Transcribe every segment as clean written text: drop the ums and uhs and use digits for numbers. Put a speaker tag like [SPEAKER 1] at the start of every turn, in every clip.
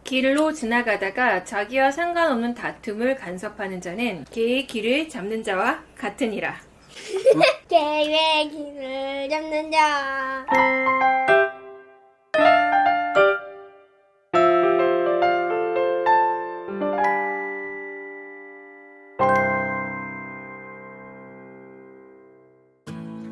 [SPEAKER 1] 길로 지나가다가 자기와 상관없는 다툼을 간섭하는 자는 개의 길을 잡는 자와 같으니라.
[SPEAKER 2] 개의 길을 잡는 자.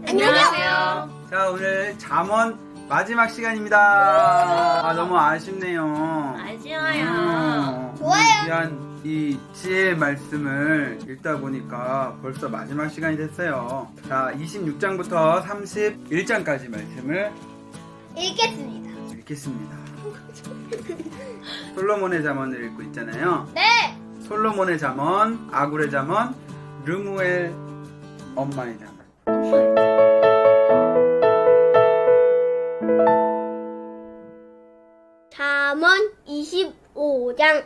[SPEAKER 1] 안녕하세요.
[SPEAKER 3] 자, 오늘 잠언 마지막 시간입니다. 너무 아쉽네요.
[SPEAKER 1] 아쉬워요.
[SPEAKER 2] 좋아요.
[SPEAKER 3] 귀한 이 지혜의 말씀을 읽다 보니까 벌써 마지막 시간이 됐어요. 자, 26장부터 31장까지 말씀을
[SPEAKER 2] 읽겠습니다.
[SPEAKER 3] 읽겠습니다. 솔로몬의 잠언을 읽고 있잖아요.
[SPEAKER 2] 네.
[SPEAKER 3] 솔로몬의 잠언, 아굴의 잠언, 르무엘 엄마의 잠언.
[SPEAKER 2] 잠언 25장.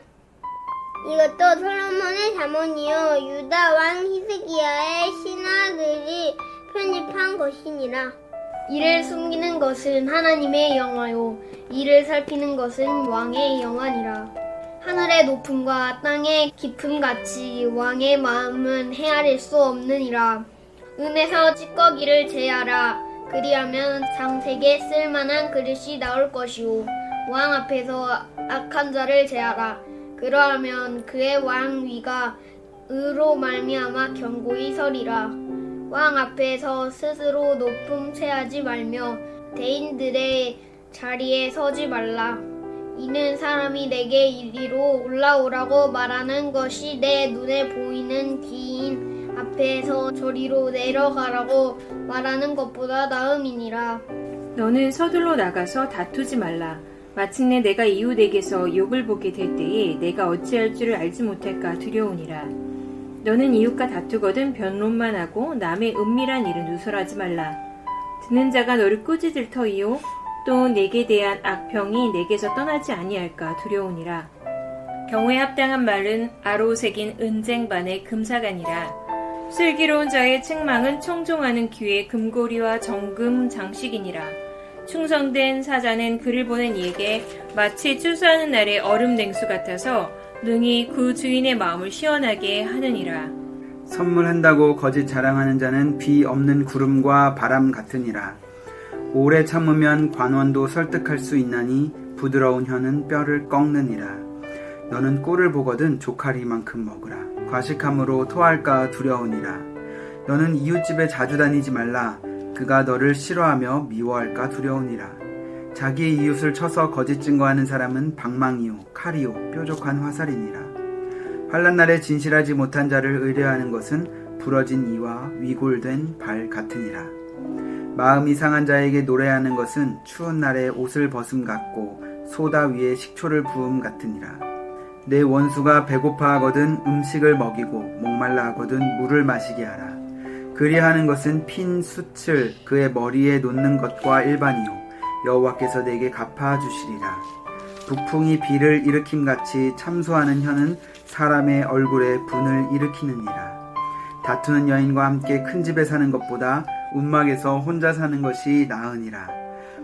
[SPEAKER 2] 이것도 솔로몬의 잠언이요 유다 왕 히스기야의 신하들이 편집한 것이니라.
[SPEAKER 4] 이를 숨기는 것은 하나님의 영화요 이를 살피는 것은 왕의 영안이라. 하늘의 높음과 땅의 깊음 같이 왕의 마음은 헤아릴 수 없느니라. 은에서 찌꺼기를 제하라. 그리하면 장색에 쓸만한 그릇이 나올 것이요 왕 앞에서 악한 자를 제하라. 그러하면 그의 왕위가 의로 말미암아 견고히 서리라. 왕 앞에서 스스로 높음 체하지 말며 대인들의 자리에 서지 말라. 이는 사람이 내게 이리로 올라오라고 말하는 것이 내 눈에 보이는 기인 앞에서 저리로 내려가라고 말하는 것보다 나음이니라.
[SPEAKER 1] 너는 서둘러 나가서 다투지 말라. 마침내 내가 이웃에게서 욕을 보게 될 때에 내가 어찌할 줄을 알지 못할까 두려우니라. 너는 이웃과 다투거든 변론만 하고 남의 은밀한 일은 누설하지 말라. 듣는 자가 너를 꾸짖을 터이요 또 내게 대한 악평이 내게서 떠나지 아니할까 두려우니라. 경우에 합당한 말은 아로 새긴 은쟁반의 금사간이라. 슬기로운 자의 책망은 청종하는 귀의 금고리와 정금 장식이니라. 충성된 사자는 그를 보낸 이에게 마치 추수하는 날의 얼음 냉수 같아서 능히 그 주인의 마음을 시원하게 하느니라.
[SPEAKER 3] 선물한다고 거짓 자랑하는 자는 비 없는 구름과 바람 같으니라. 오래 참으면 관원도 설득할 수 있나니 부드러운 혀는 뼈를 꺾느니라. 너는 꼴을 보거든 조카리만큼 먹으라. 과식함으로 토할까 두려우니라. 너는 이웃집에 자주 다니지 말라. 그가 너를 싫어하며 미워할까 두려우니라. 자기의 이웃을 쳐서 거짓 증거하는 사람은 방망이요 칼이요 뾰족한 화살이니라. 환난 날에 진실하지 못한 자를 의뢰하는 것은 부러진 이와 위골된 발 같으니라. 마음이 상한 자에게 노래하는 것은 추운 날에 옷을 벗음 같고 소다 위에 식초를 부음 같으니라. 내 원수가 배고파하거든 음식을 먹이고 목말라 하거든 물을 마시게 하라. 그리하는 것은 핀 숯을 그의 머리에 놓는 것과 일반이요 여호와께서 내게 갚아주시리라. 북풍이 비를 일으킴같이 참소하는 혀는 사람의 얼굴에 분을 일으키느니라. 다투는 여인과 함께 큰 집에 사는 것보다 움막에서 혼자 사는 것이 나으니라.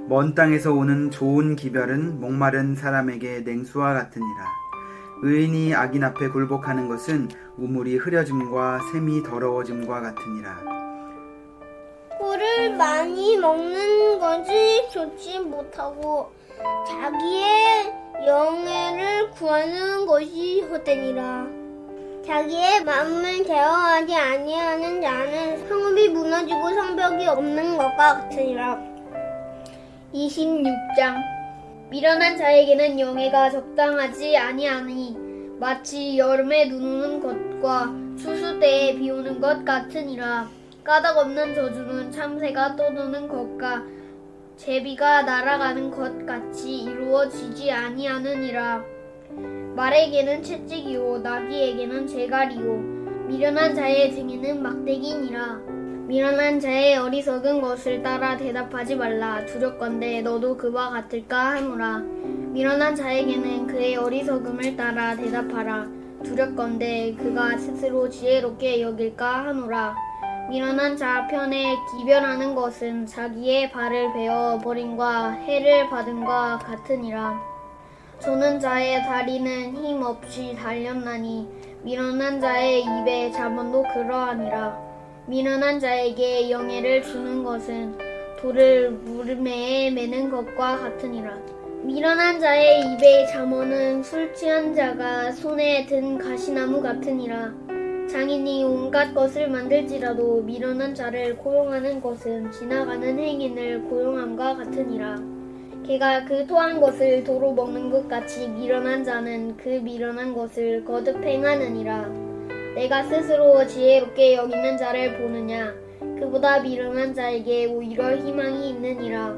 [SPEAKER 3] 먼 땅에서 오는 좋은 기별은 목마른 사람에게 냉수와 같으니라. 의인이 악인 앞에 굴복하는 것은 우물이 흐려짐과 샘이 더러워짐과 같으니라.
[SPEAKER 2] 꿀을 많이 먹는 것이 좋지 못하고 자기의 영예를 구하는 것이 헛되니라. 자기의 마음을 제어하지 아니하는 자는 성읍이 무너지고 성벽이 없는 것과 같으니라.
[SPEAKER 4] 26장. 미련한 자에게는 영예가 적당하지 아니하니 마치 여름에 눈 오는 것과 추수 때에 비 오는 것 같으니라. 까닭 없는 저주는 참새가 떠도는 것과 제비가 날아가는 것 같이 이루어지지 아니하느니라. 말에게는 채찍이요 나귀에게는 재갈이요 미련한 자의 등에는 막대기니라. 미련한 자의 어리석은 것을 따라 대답하지 말라. 두렵건대 너도 그와 같을까 하노라. 미련한 자에게는 그의 어리석음을 따라 대답하라. 두렵건대 그가 스스로 지혜롭게 여길까 하노라. 미련한 자 편에 기별하는 것은 자기의 발을 베어 버림과 해를 받음과 같으니라. 조는 자의 다리는 힘 없이 달렸나니 미련한 자의 입의 자문도 그러하니라. 미련한 자에게 영예를 주는 것은 돌을 무릎에 매는 것과 같으니라. 미련한 자의 입의 잠언은 술 취한 자가 손에 든 가시나무 같으니라. 장인이 온갖 것을 만들지라도 미련한 자를 고용하는 것은 지나가는 행인을 고용함과 같으니라. 개가 그 토한 것을 도로 먹는 것 같이 미련한 자는 그 미련한 것을 거듭 행하느니라. 내가 스스로 지혜롭게 여기는 자를 보느냐? 그보다 미련한 자에게 오히려 희망이 있느니라.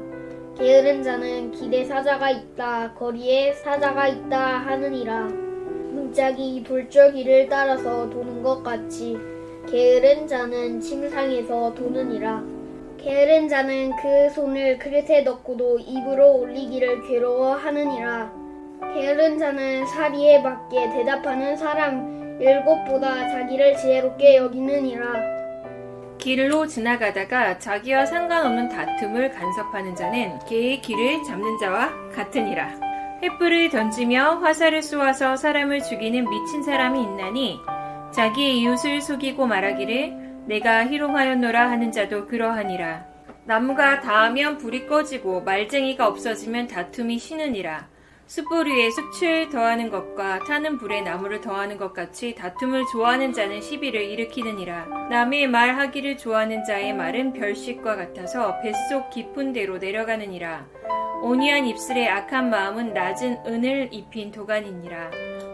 [SPEAKER 4] 게으른 자는 길에 사자가 있다, 거리에 사자가 있다 하느니라. 문짝이 돌저귀를 따라서 도는 것 같이 게으른 자는 침상에서 도느니라. 게으른 자는 그 손을 그릇에 넣고도 입으로 올리기를 괴로워하느니라. 게으른 자는 사리에 맞게 대답하는 사람 7보다 자기를 지혜롭게 여기느니라.
[SPEAKER 1] 길로 지나가다가 자기와 상관없는 다툼을 간섭하는 자는 개의 길을 잡는 자와 같으니라. 횃불을 던지며 화살을 쏘아서 사람을 죽이는 미친 사람이 있나니 자기의 이웃을 속이고 말하기를 내가 희롱하였노라 하는 자도 그러하니라. 나무가 닿으면 불이 꺼지고 말쟁이가 없어지면 다툼이 쉬느니라. 숯불 위에 숯을 더하는 것과 타는 불에 나무를 더하는 것 같이 다툼을 좋아하는 자는 시비를 일으키느니라. 남의 말하기를 좋아하는 자의 말은 별식과 같아서 뱃속 깊은 데로 내려가느니라. 온유한 입술의 악한 마음은 낮은 은을 입힌 도가니니라.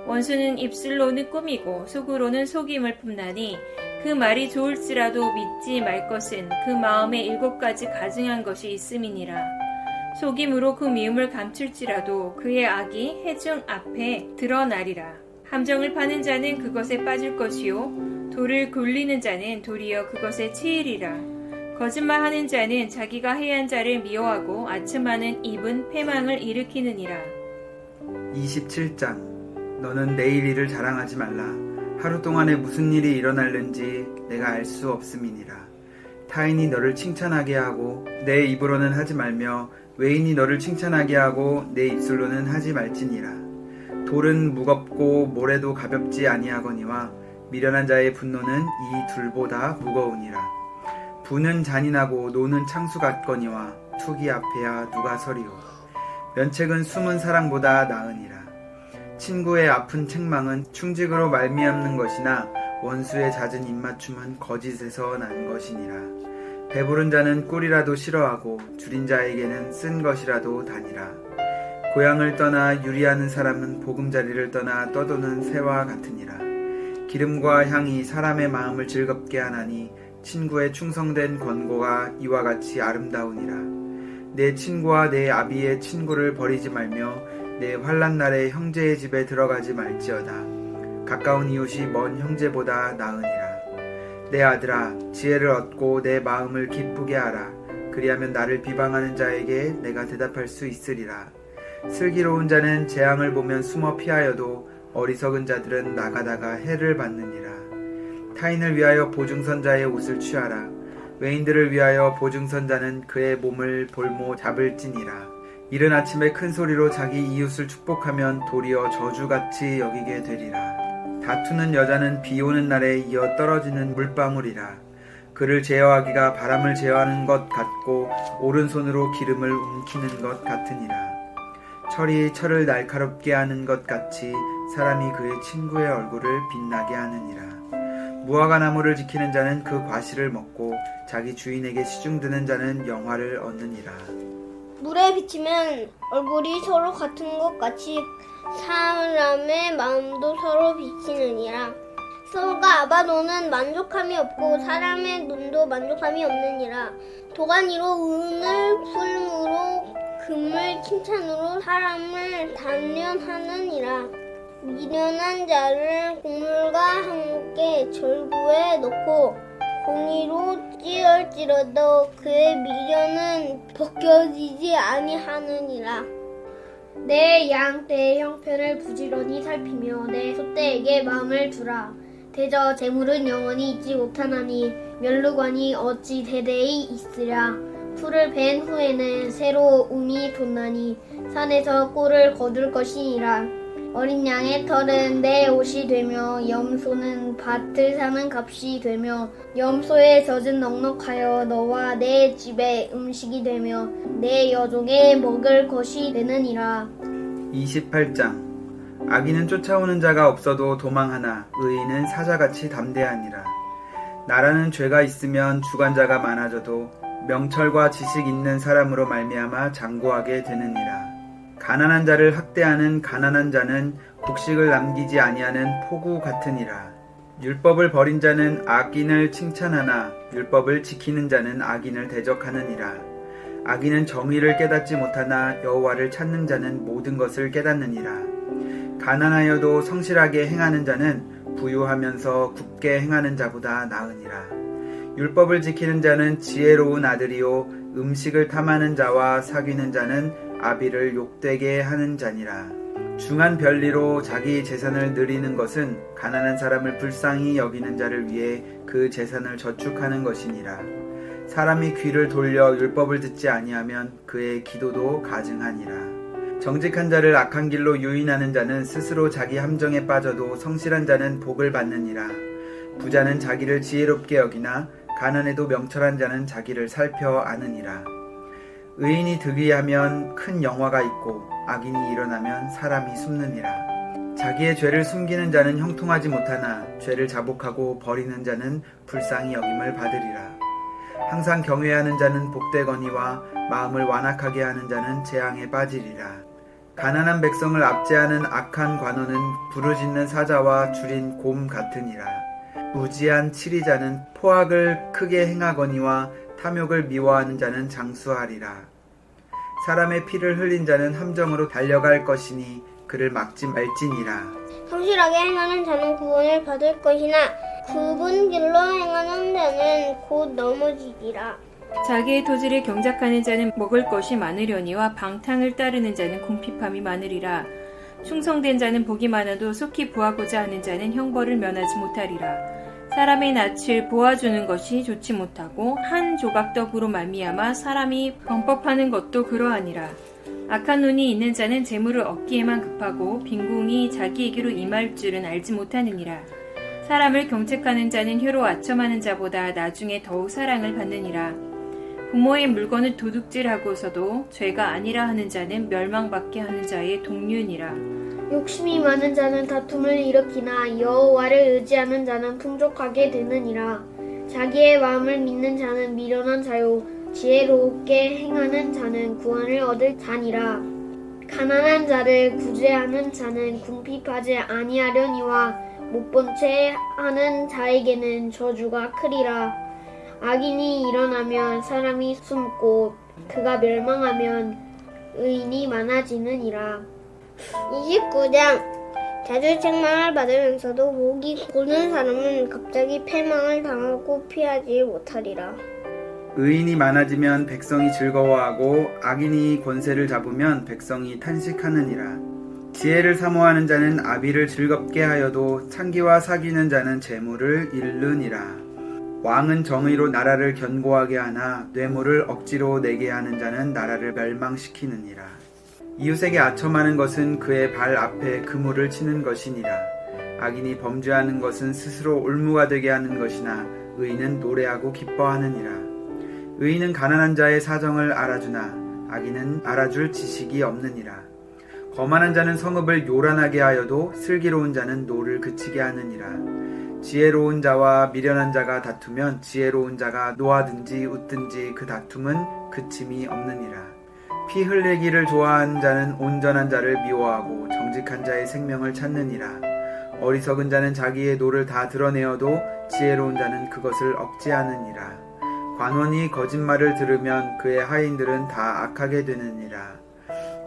[SPEAKER 1] 원수는 입술로는 꾸미고 속으로는 속임을 뿜나니 그 말이 좋을지라도 믿지 말 것은 그 마음에 7가지 가증한 것이 있음이니라. 속임으로 그 미움을 감출지라도 그의 악이 회중 앞에 드러나리라. 함정을 파는 자는 그것에 빠질 것이요 돌을 굴리는 자는 도리어 그것에 치이리라. 거짓말하는 자는 자기가 해한 자를 미워하고 아첨하는 입은 패망을 일으키느니라.
[SPEAKER 3] 27장 너는 내일 일을 자랑하지 말라. 하루 동안에 무슨 일이 일어날는지 내가 알 수 없음이니라. 타인이 너를 칭찬하게 하고 내 입으로는 하지 말며 외인이 너를 칭찬하게 하고 내 입술로는 하지 말지니라. 돌은 무겁고 모래도 가볍지 아니하거니와 미련한 자의 분노는 이 둘보다 무거우니라. 부는 잔인하고 노는 창수 같거니와 투기 앞에야 누가 서리오. 면책은 숨은 사랑보다 나으니라. 친구의 아픈 책망은 충직으로 말미암는 것이나 원수의 잦은 입맞춤은 거짓에서 난 것이니라. 배부른 자는 꿀이라도 싫어하고 줄인 자에게는 쓴 것이라도 다니라. 고향을 떠나 유리하는 사람은 보금자리를 떠나 떠도는 새와 같으니라. 기름과 향이 사람의 마음을 즐겁게 하나니 친구의 충성된 권고가 이와 같이 아름다우니라. 내 친구와 내 아비의 친구를 버리지 말며 내 환난 날에 형제의 집에 들어가지 말지어다. 가까운 이웃이 먼 형제보다 나으니라. 내 아들아, 지혜를 얻고 내 마음을 기쁘게 하라. 그리하면 나를 비방하는 자에게 내가 대답할 수 있으리라. 슬기로운 자는 재앙을 보면 숨어 피하여도 어리석은 자들은 나가다가 해를 받느니라. 타인을 위하여 보증선자의 옷을 취하라. 외인들을 위하여 보증선자는 그의 몸을 볼모 잡을지니라. 이른 아침에 큰 소리로 자기 이웃을 축복하면 도리어 저주같이 여기게 되리라. 다투는 여자는 비 오는 날에 이어 떨어지는 물방울이라. 그를 제어하기가 바람을 제어하는 것 같고 오른손으로 기름을 움키는 것 같으니라. 철이 철을 날카롭게 하는 것 같이 사람이 그의 친구의 얼굴을 빛나게 하느니라. 무화과 나무를 지키는 자는 그 과실을 먹고 자기 주인에게 시중드는 자는 영화를 얻느니라.
[SPEAKER 2] 물에 비치면 얼굴이 서로 같은 것 같이 사람의 마음도 서로 비치느니라. 서울과 아바도는 만족함이 없고 사람의 눈도 만족함이 없느니라. 도가니로 은을 풀무로 금을 칭찬으로 사람을 단련하느니라. 미련한 자를 곡물과 함께 절구에 넣고 공의로 찌을지라도 그의 미련은 벗겨지지 아니하느니라.
[SPEAKER 4] 내 양 떼의 형편을 부지런히 살피며 내 소떼에게 마음을 두라. 대저 재물은 영원히 있지 못하나니 멸루관이 어찌 대대히 있으랴. 풀을 벤 후에는 새로 운이 돋나니 산에서 꿀을 거둘 것이니라. 어린 양의 털은 내 옷이 되며 염소는 밭을 사는 값이 되며 염소의 젖은 넉넉하여 너와 내 집의 음식이 되며 내 여종의 먹을 것이 되느니라.
[SPEAKER 3] 28장 악인은 쫓아오는 자가 없어도 도망하나 의인은 사자같이 담대하니라. 나라는 죄가 있으면 주관자가 많아져도 명철과 지식 있는 사람으로 말미암아 장구하게 되느니라. 가난한 자를 학대하는 가난한 자는 곡식을 남기지 아니하는 포구 같으니라. 율법을 버린 자는 악인을 칭찬하나 율법을 지키는 자는 악인을 대적하느니라. 악인은 정의를 깨닫지 못하나 여호와를 찾는 자는 모든 것을 깨닫느니라. 가난하여도 성실하게 행하는 자는 부유하면서 굳게 행하는 자보다 나으니라. 율법을 지키는 자는 지혜로운 아들이요 음식을 탐하는 자와 사귀는 자는 아비를 욕되게 하는 자니라. 중한 별리로 자기 재산을 늘리는 것은 가난한 사람을 불쌍히 여기는 자를 위해 그 재산을 저축하는 것이니라. 사람이 귀를 돌려 율법을 듣지 아니하면 그의 기도도 가증하니라. 정직한 자를 악한 길로 유인하는 자는 스스로 자기 함정에 빠져도 성실한 자는 복을 받느니라. 부자는 자기를 지혜롭게 여기나 가난해도 명철한 자는 자기를 살펴 아느니라. 의인이 득의하면 큰 영화가 있고 악인이 일어나면 사람이 숨느니라. 자기의 죄를 숨기는 자는 형통하지 못하나 죄를 자복하고 버리는 자는 불쌍히 여김을 받으리라. 항상 경외하는 자는 복되거니와 마음을 완악하게 하는 자는 재앙에 빠지리라. 가난한 백성을 압제하는 악한 관원은 부르짖는 사자와 줄인 곰 같으니라. 무지한 치리자는 포악을 크게 행하거니와 탐욕을 미워하는 자는 장수하리라. 사람의 피를 흘린 자는 함정으로 달려갈 것이니 그를 막지 말지니라.
[SPEAKER 2] 성실하게 행하는 자는 구원을 받을 것이나 굽은 길로 행하는 자는 곧 넘어지리라.
[SPEAKER 1] 자기의 토지를 경작하는 자는 먹을 것이 많으려니와 방탕을 따르는 자는 궁핍함이 많으리라. 충성된 자는 복이 많아도 속히 보하고자 하는 자는 형벌을 면하지 못하리라. 사람의 낯을 보아주는 것이 좋지 못하고 한 조각 떡으로 말미암아 사람이 범법하는 것도 그러하니라. 악한 눈이 있는 자는 재물을 얻기에만 급하고 빈궁이 자기에게로 임할 줄은 알지 못하느니라. 사람을 경책하는 자는 혀로 아첨하는 자보다 나중에 더욱 사랑을 받느니라. 부모의 물건을 도둑질하고서도 죄가 아니라 하는 자는 멸망받게 하는 자의 동류니라.
[SPEAKER 4] 욕심이 많은 자는 다툼을 일으키나 여호와를 의지하는 자는 풍족하게 되느니라. 자기의 마음을 믿는 자는 미련한 자요 지혜롭게 행하는 자는 구원을 얻을 자니라. 가난한 자를 구제하는 자는 궁핍하지 아니하려니와 못본 채 하는 자에게는 저주가 크리라. 악인이 일어나면 사람이 숨고 그가 멸망하면 의인이 많아지느니라.
[SPEAKER 2] 29장 자주 책망을 받으면서도 목이 고는 사람은 갑자기 패망을 당하고 피하지 못하리라.
[SPEAKER 3] 의인이 많아지면 백성이 즐거워하고 악인이 권세를 잡으면 백성이 탄식하느니라. 지혜를 사모하는 자는 아비를 즐겁게 하여도 창기와 사귀는 자는 재물을 잃느니라. 왕은 정의로 나라를 견고하게 하나 뇌물을 억지로 내게 하는 자는 나라를 멸망시키느니라. 이웃에게 아첨하는 것은 그의 발 앞에 그물을 치는 것이니라. 악인이 범죄하는 것은 스스로 올무가 되게 하는 것이나 의인은 노래하고 기뻐하느니라. 의인은 가난한 자의 사정을 알아주나 악인은 알아줄 지식이 없느니라. 거만한 자는 성읍을 요란하게 하여도 슬기로운 자는 노를 그치게 하느니라. 지혜로운 자와 미련한 자가 다투면 지혜로운 자가 노하든지 웃든지 그 다툼은 그침이 없느니라. 피 흘리기를 좋아하는 자는 온전한 자를 미워하고 정직한 자의 생명을 찾느니라. 어리석은 자는 자기의 노를 다 드러내어도 지혜로운 자는 그것을 억제하느니라. 관원이 거짓말을 들으면 그의 하인들은 다 악하게 되느니라.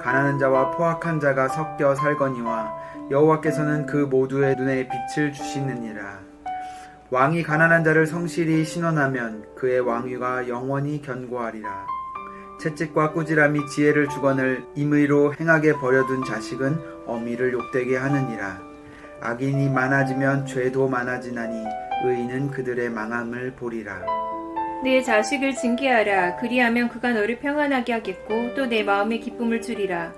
[SPEAKER 3] 가난한 자와 포악한 자가 섞여 살거니와 여호와께서는 그 모두의 눈에 빛을 주시느니라. 왕이 가난한 자를 성실히 신원하면 그의 왕위가 영원히 견고하리라. 채찍과 꾸지람이 지혜를 주거늘 임의로 행하게 버려둔 자식은 어미를 욕되게 하느니라. 악인이 많아지면 죄도 많아지나니 의인은 그들의 망함을 보리라.
[SPEAKER 1] 내 자식을 징계하라. 그리하면 그가 너를 평안하게 하겠고 또 내 마음의 기쁨을 주리라.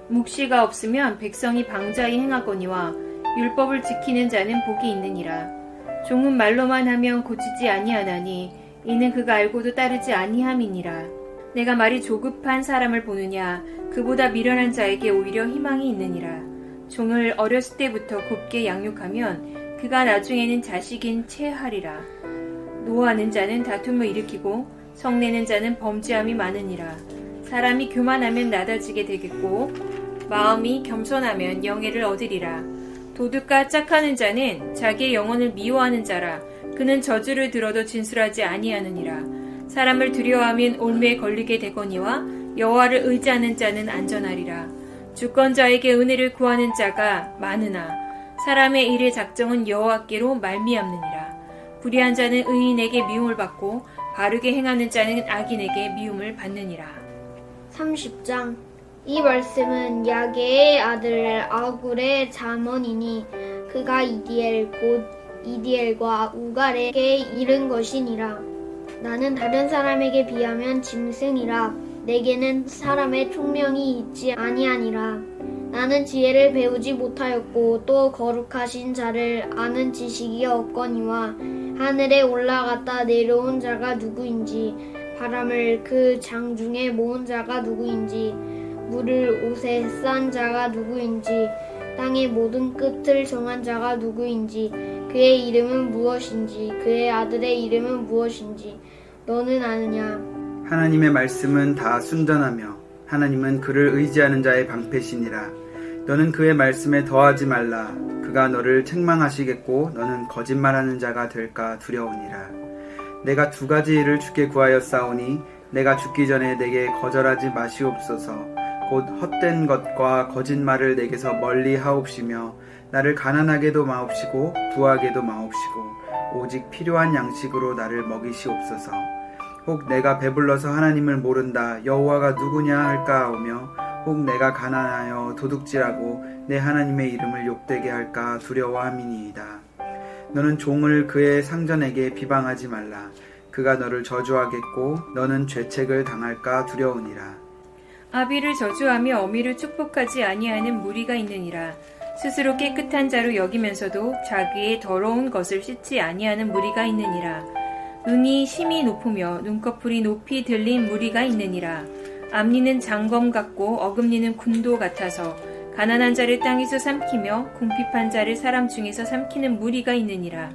[SPEAKER 1] 묵시가 없으면 백성이 방자히 행하거니와 율법을 지키는 자는 복이 있느니라. 종은 말로만 하면 고치지 아니하나니 이는 그가 알고도 따르지 아니함이니라. 내가 말이 조급한 사람을 보느냐. 그보다 미련한 자에게 오히려 희망이 있느니라. 종을 어렸을 때부터 곱게 양육하면 그가 나중에는 자식인 채 하리라. 노하는 자는 다툼을 일으키고 성내는 자는 범죄함이 많으니라. 사람이 교만하면 낮아지게 되겠고 마음이 겸손하면 영예를 얻으리라. 도둑과 짝하는 자는 자기의 영혼을 미워하는 자라. 그는 저주를 들어도 진술하지 아니하느니라. 사람을 두려워하면 올매에 걸리게 되거니와 여호와를 의지하는 자는 안전하리라. 주권자에게 은혜를 구하는 자가 많으나 사람의 일의 작정은 여호와께로 말미암느니라. 불의한 자는 의인에게 미움을 받고 바르게 행하는 자는 악인에게 미움을 받느니라.
[SPEAKER 4] 30장. 이 말씀은 야게의 아들 아굴의 잠언이니 그가 이디엘 곧 이디엘과 우갈에게 이른 것이니라. 나는 다른 사람에게 비하면 짐승이라. 내게는 사람의 총명이 있지 아니하니라. 나는 지혜를 배우지 못하였고 또 거룩하신 자를 아는 지식이 없거니와 하늘에 올라갔다 내려온 자가 누구인지 바람을 그 장중에 모은 자가 누구인지 물을 옷에 싼 자가 누구인지 땅의 모든 끝을 정한 자가 누구인지 그의 이름은 무엇인지 그의 아들의 이름은 무엇인지 너는 아느냐?
[SPEAKER 3] 하나님의 말씀은 다 순전하며 하나님은 그를 의지하는 자의 방패시니라. 너는 그의 말씀에 더하지 말라. 그가 너를 책망하시겠고 너는 거짓말하는 자가 될까 두려우니라. 내가 두 가지 일을 주께 구하였사오니 내가 죽기 전에 내게 거절하지 마시옵소서. 곧 헛된 것과 거짓말을 내게서 멀리 하옵시며 나를 가난하게도 마옵시고 부하게도 마옵시고 오직 필요한 양식으로 나를 먹이시옵소서. 혹 내가 배불러서 하나님을 모른다 여호와가 누구냐 할까 하오며 혹 내가 가난하여 도둑질하고 내 하나님의 이름을 욕되게 할까 두려워함이니이다. 너는 종을 그의 상전에게 비방하지 말라. 그가 너를 저주하겠고 너는 죄책을 당할까 두려우니라.
[SPEAKER 1] 아비를 저주하며 어미를 축복하지 아니하는 무리가 있느니라. 스스로 깨끗한 자로 여기면서도 자기의 더러운 것을 씻지 아니하는 무리가 있느니라. 눈이 심히 높으며 눈꺼풀이 높이 들린 무리가 있느니라. 앞니는 장검 같고 어금니는 군도 같아서 가난한 자를 땅에서 삼키며 궁핍한 자를 사람 중에서 삼키는 무리가 있느니라.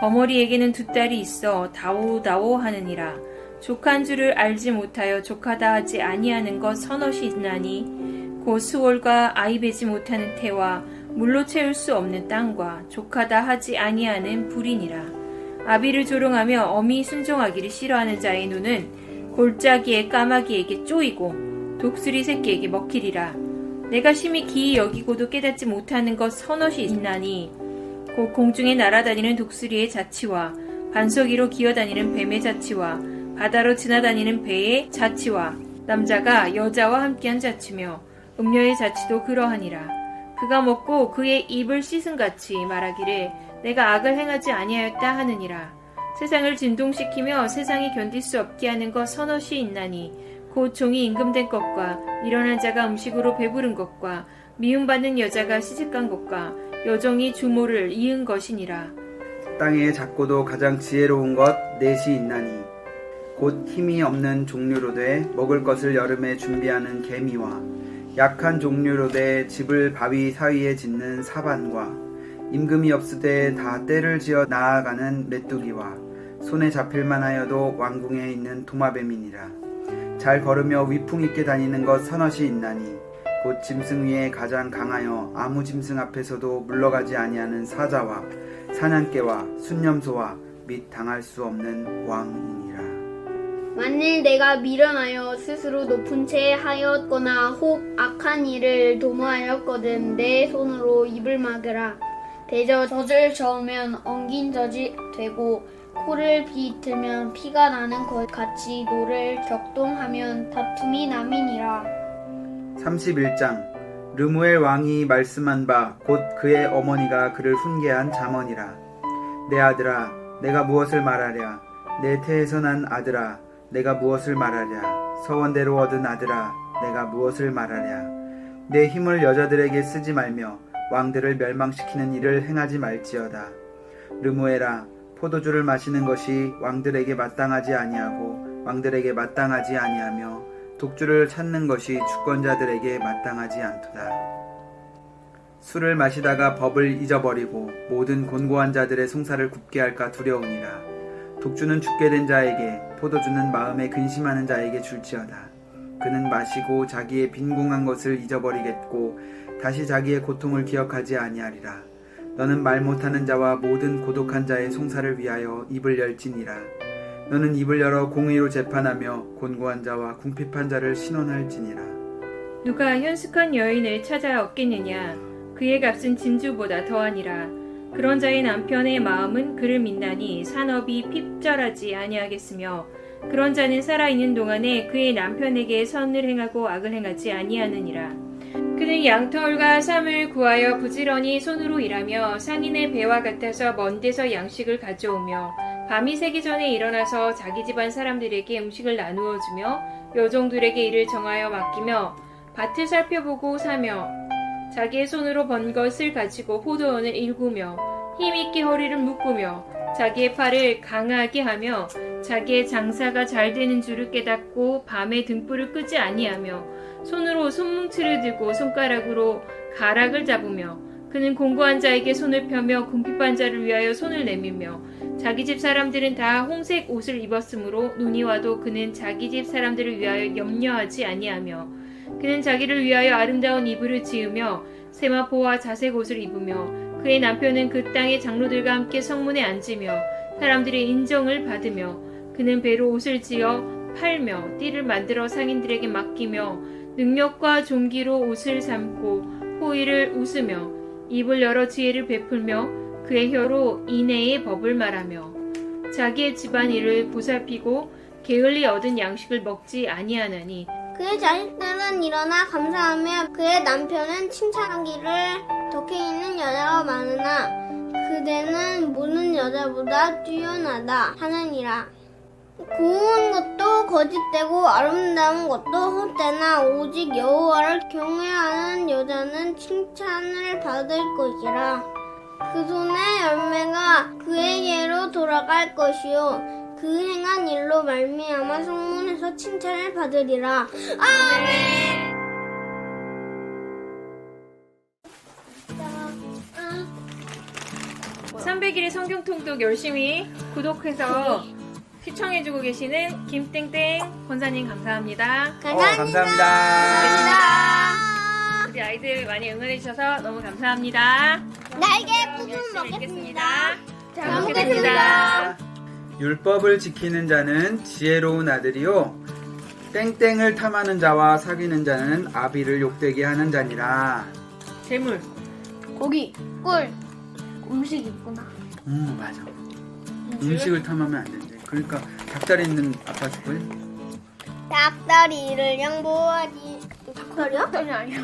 [SPEAKER 1] 거머리에게는 두 딸이 있어 다오다오 하느니라. 족한 줄을 알지 못하여 족하다 하지 아니하는 것 서넛이 있나니 곧 수월과 아이 베지 못하는 태와 물로 채울 수 없는 땅과 족하다 하지 아니하는 불이니라. 아비를 조롱하며 어미 순종하기를 싫어하는 자의 눈은 골짜기의 까마귀에게 쪼이고 독수리 새끼에게 먹히리라. 내가 심히 기이 여기고도 깨닫지 못하는 것 서넛이 있나니 곧 공중에 날아다니는 독수리의 자치와 반석 위로 기어다니는 뱀의 자치와 바다로 지나다니는 배의 자치와 남자가 여자와 함께한 자치며 음녀의 자치도 그러하니라. 그가 먹고 그의 입을 씻은같이 말하기를 내가 악을 행하지 아니하였다 하느니라. 세상을 진동시키며 세상이 견딜 수 없게 하는 것 서넛이 있나니 곧 종이 임금된 것과 일어난 자가 음식으로 배부른 것과 미움받는 여자가 시집간 것과 여종이 주모를 이은 것이니라.
[SPEAKER 3] 땅에 작고도 가장 지혜로운 것 넷이 있나니 곧 힘이 없는 종류로 돼 먹을 것을 여름에 준비하는 개미와 약한 종류로 돼 집을 바위 사이에 짓는 사반과 임금이 없으되 다 때를 지어 나아가는 메뚜기와 손에 잡힐만 하여도 왕궁에 있는 도마뱀이니라. 잘 걸으며 위풍 있게 다니는 것 서넛이 있나니 곧 짐승 위에 가장 강하여 아무 짐승 앞에서도 물러가지 아니하는 사자와 사냥개와 순념소와 및 당할 수 없는 왕이니라.
[SPEAKER 4] 만일 내가 미련하여 스스로 높은 채 하였거나 혹 악한 일을 도모하였거든 내 손으로 입을 막으라. 대저 젖을 저으면 엉긴 젖이 되고 코를 비틀면 피가 나는 것 같이 노를 격동하면 다툼이 남이니라.
[SPEAKER 3] 31장 르무엘 왕이 말씀한 바 곧 그의 어머니가 그를 훈계한 잠언이라. 내 아들아 내가 무엇을 말하랴. 내 태에서 난 아들아, 내가 무엇을 말하랴? 서원대로 얻은 아들아, 내가 무엇을 말하랴? 내 힘을 여자들에게 쓰지 말며 왕들을 멸망시키는 일을 행하지 말지어다. 르무에라, 포도주를 마시는 것이 왕들에게 마땅하지 아니하고 왕들에게 마땅하지 아니하며 독주를 찾는 것이 주권자들에게 마땅하지 않도다. 술을 마시다가 법을 잊어버리고 모든 곤고한 자들의 송사를 굽게 할까 두려우니라. 독주는 죽게 된 자에게, 포도주는 마음에 근심하는 자에게 줄지어다. 그는 마시고 자기의 빈궁한 것을 잊어버리겠고 다시 자기의 고통을 기억하지 아니하리라. 너는 말 못하는 자와 모든 고독한 자의 송사를 위하여 입을 열지니라. 너는 입을 열어 공의로 재판하며 곤고한 자와 궁핍한 자를 신원할지니라.
[SPEAKER 1] 누가 현숙한 여인을 찾아 얻겠느냐? 그의 값은 진주보다 더하니라. 그런 자의 남편의 마음은 그를 믿나니 산업이 핍절하지 아니하겠으며 그런 자는 살아있는 동안에 그의 남편에게 선을 행하고 악을 행하지 아니하느니라. 그는 양털과 쌈을 구하여 부지런히 손으로 일하며 상인의 배와 같아서 먼 데서 양식을 가져오며 밤이 새기 전에 일어나서 자기 집안 사람들에게 음식을 나누어 주며 여종들에게 일을 정하여 맡기며 밭을 살펴보고 사며 자기의 손으로 번 것을 가지고 포도원을 일구며 힘있게 허리를 묶으며 자기의 팔을 강하게 하며 자기의 장사가 잘 되는 줄을 깨닫고 밤에 등불을 끄지 아니하며 손으로 손뭉치를 들고 손가락으로 가락을 잡으며 그는 공고한 자에게 손을 펴며 궁핍한 자를 위하여 손을 내밀며 자기 집 사람들은 다 홍색 옷을 입었으므로 눈이 와도 그는 자기 집 사람들을 위하여 염려하지 아니하며 그는 자기를 위하여 아름다운 이불을 지으며 세마포와 자색 옷을 입으며 그의 남편은 그 땅의 장로들과 함께 성문에 앉으며 사람들의 인정을 받으며 그는 배로 옷을 지어 팔며 띠를 만들어 상인들에게 맡기며 능력과 존귀로 옷을 삼고 호의를 웃으며 입을 열어 지혜를 베풀며 그의 혀로 인애의 법을 말하며 자기의 집안일을 보살피고 게을리 얻은 양식을 먹지 아니하나니
[SPEAKER 2] 그의 자식들은 일어나 감사하며 그의 남편은 칭찬하기를 덕해 있는 여자가 많으나 그대는 모든 여자보다 뛰어나다 하느니라. 고운 것도 거짓되고 아름다운 것도 헛되나 오직 여호와를 경외하는 여자는 칭찬을 받을 것이라. 그 손의 열매가 그에게로 돌아갈 것이요 그 행한 일로 말미암아 성문에서 칭찬을 받으리라. 아멘.
[SPEAKER 1] 300일의 성경 통독 열심히 구독해서 시청해주고 계시는 김땡땡 권사님 감사합니다.
[SPEAKER 3] 감사합니다.
[SPEAKER 1] 우리 아이들 많이 응원해주셔서 너무 감사합니다.
[SPEAKER 2] 날개
[SPEAKER 1] 열심히
[SPEAKER 2] 부분
[SPEAKER 1] 읽겠습니다.
[SPEAKER 2] 먹겠습니다.
[SPEAKER 1] 잘 먹겠습니다.
[SPEAKER 3] 율법을 지키는 자는 지혜로운 아들이요 땡땡을 탐하는 자와 사귀는 자는 아비를 욕되게 하는 자니라.
[SPEAKER 1] 재물.
[SPEAKER 2] 고기, 꿀, 음식 있구나.
[SPEAKER 3] 맞아. 음식을 탐하면 안 된대. 그러니까 닭다리 있는 아빠 줄 거야?
[SPEAKER 2] 닭다리를 양보하지. 닭다리야? 닭다리 아니야.